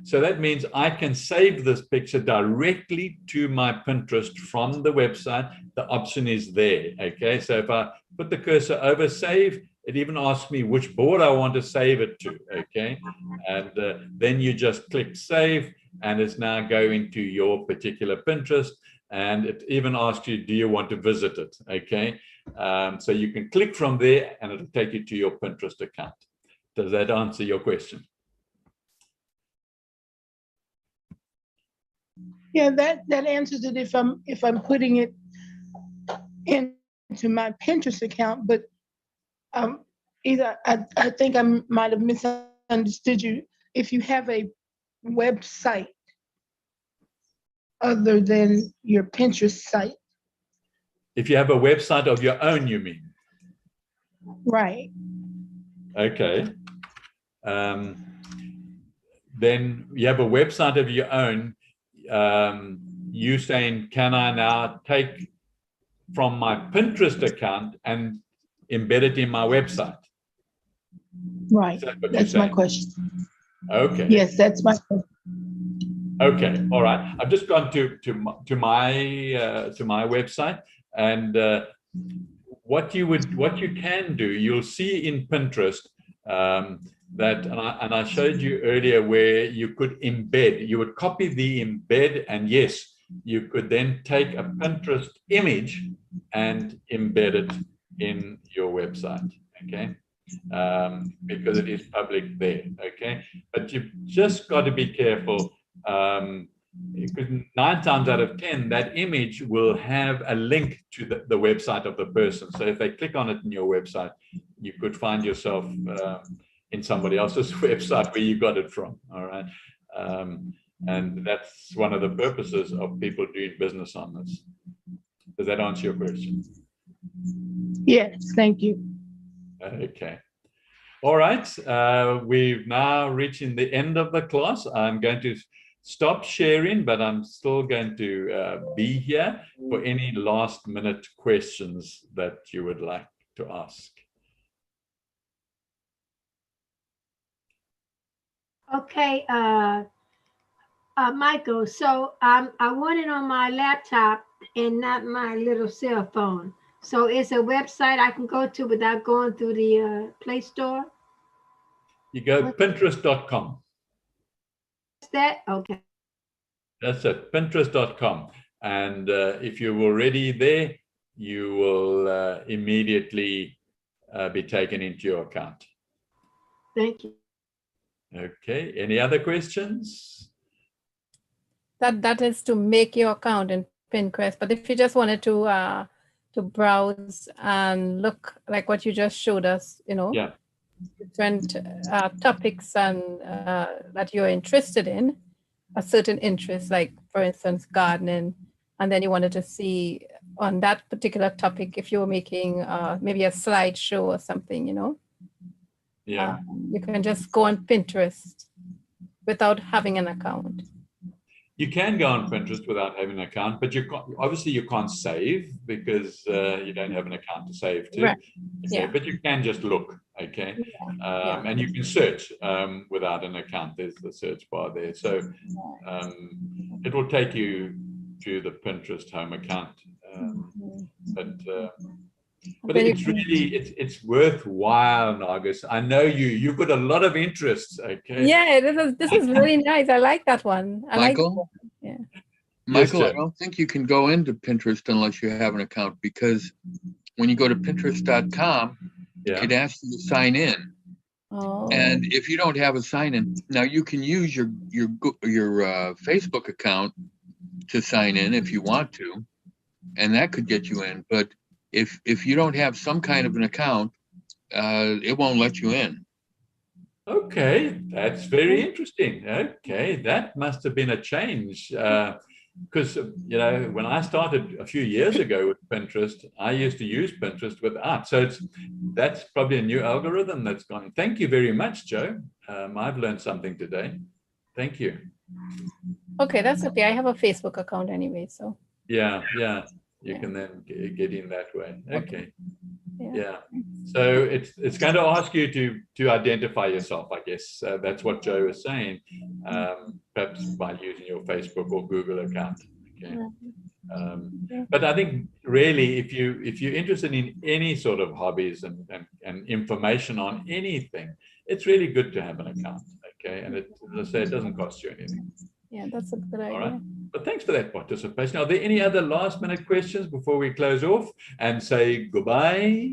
So that means I can save this picture directly to my Pinterest from the website. The option is there, okay. So if I put the cursor over save, it even asks me which board I want to save it to, okay. And then you just click save, and it's now going to your particular Pinterest, and it even asks you, do you want to visit it, okay. So you can click from there and it'll take you to your Pinterest account. Does that answer your question? Yeah, that answers it if I'm putting it into my Pinterest account, but either I think I might have misunderstood you. If you have a website other than your Pinterest site. If you have a website of your own, you mean? Right. Okay. Then you have a website of your own. You saying, can I now take from my Pinterest account and embed it in my website? Right. That's my question. Okay. Yes, that's my question. Okay. All right. I've just gone to my website, and what you can do, you'll see in Pinterest that, and I showed you earlier where you could embed. You would copy the embed, and yes, you could then take a Pinterest image and embed it in your website. Okay. Because it is public there, okay? But you've just got to be careful, because 9 times out of 10, that image will have a link to the website of the person. So if they click on it in your website, you could find yourself in somebody else's website where you got it from, all right? And that's one of the purposes of people doing business on this. Does that answer your question? Yes, thank you. Okay. All right. We've now reaching the end of the class. I'm going to stop sharing, but I'm still going to be here for any last minute questions that you would like to ask. Okay, Michael, so I want it on my laptop and not my little cell phone. So it's a website I can go to without going through the Play Store? You go Pinterest.com. Is that? Okay. That's it, Pinterest.com. And if you're already there, you will immediately be taken into your account. Thank you. Okay, any other questions? That is to make your account in Pinterest. But if you just wanted to browse and look like what you just showed us, Yeah. different topics and that you're interested in, a certain interest, like for instance, gardening, and then you wanted to see on that particular topic if you were making maybe a slideshow or something, you know. Yeah. You can just go on Pinterest without having an account. You can go on Pinterest without having an account, but obviously you can't save because you don't have an account to save to. Right. Okay, Yeah. but you can just look, okay? Yeah. And you can search without an account. There's the search bar there. So it will take you to the Pinterest home account. But it's really, it's worthwhile, Nagus. I know you've got a lot of interests, okay? Yeah, this is really nice. I like that one. Michael? Yeah. Michael, Yes, I don't think you can go into Pinterest unless you have an account, because when you go to Pinterest.com, it asks you to sign in. Oh. And if you don't have a sign in, now you can use your Facebook account to sign in if you want to, and that could get you in. But if you don't have some kind of an account, it won't let you in. Okay, that's very interesting. Okay, that must have been a change. Because, you know, when I started a few years ago with Pinterest, I used to use Pinterest without. So that's probably a new algorithm that's gone. Thank you very much, Joe. I've learned something today. Thank you. Okay, that's okay. I have a Facebook account anyway, so. Yeah. You can then get in that way. Okay. Yeah. So it's going to ask you to identify yourself, I guess. That's what Joe is saying. Perhaps by using your Facebook or Google account. Okay. But I think really, if you're interested in any sort of hobbies and information on anything, it's really good to have an account. Okay, and as I say, it doesn't cost you anything. Yeah, that's a good idea. All right. But thanks for that participation. Are there any other last minute questions before we close off and say goodbye?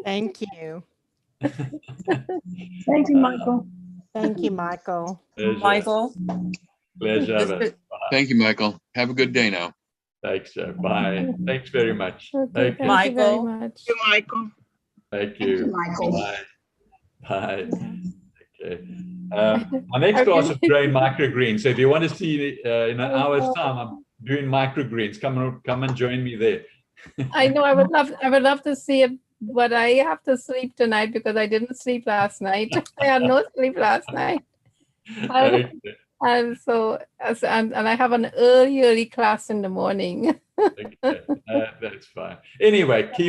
Thank you. Thank you, Michael. Thank you, Michael. Pleasure. Michael. Pleasure. Thank you, Michael. Have a good day now. Thanks, Joe. Bye. Thanks very much. Okay, thank you very Michael. much. Thank you, Michael. Thank you. Michael. Bye. Bye. Okay. My next class is growing microgreens. So if you want to see in an hour's time, I'm doing microgreens. Come and join me there. I know I would love to see it, but I have to sleep tonight because I didn't sleep last night. I had no sleep last night. Okay. And I have an early class in the morning. Okay. That's fine. Anyway, keep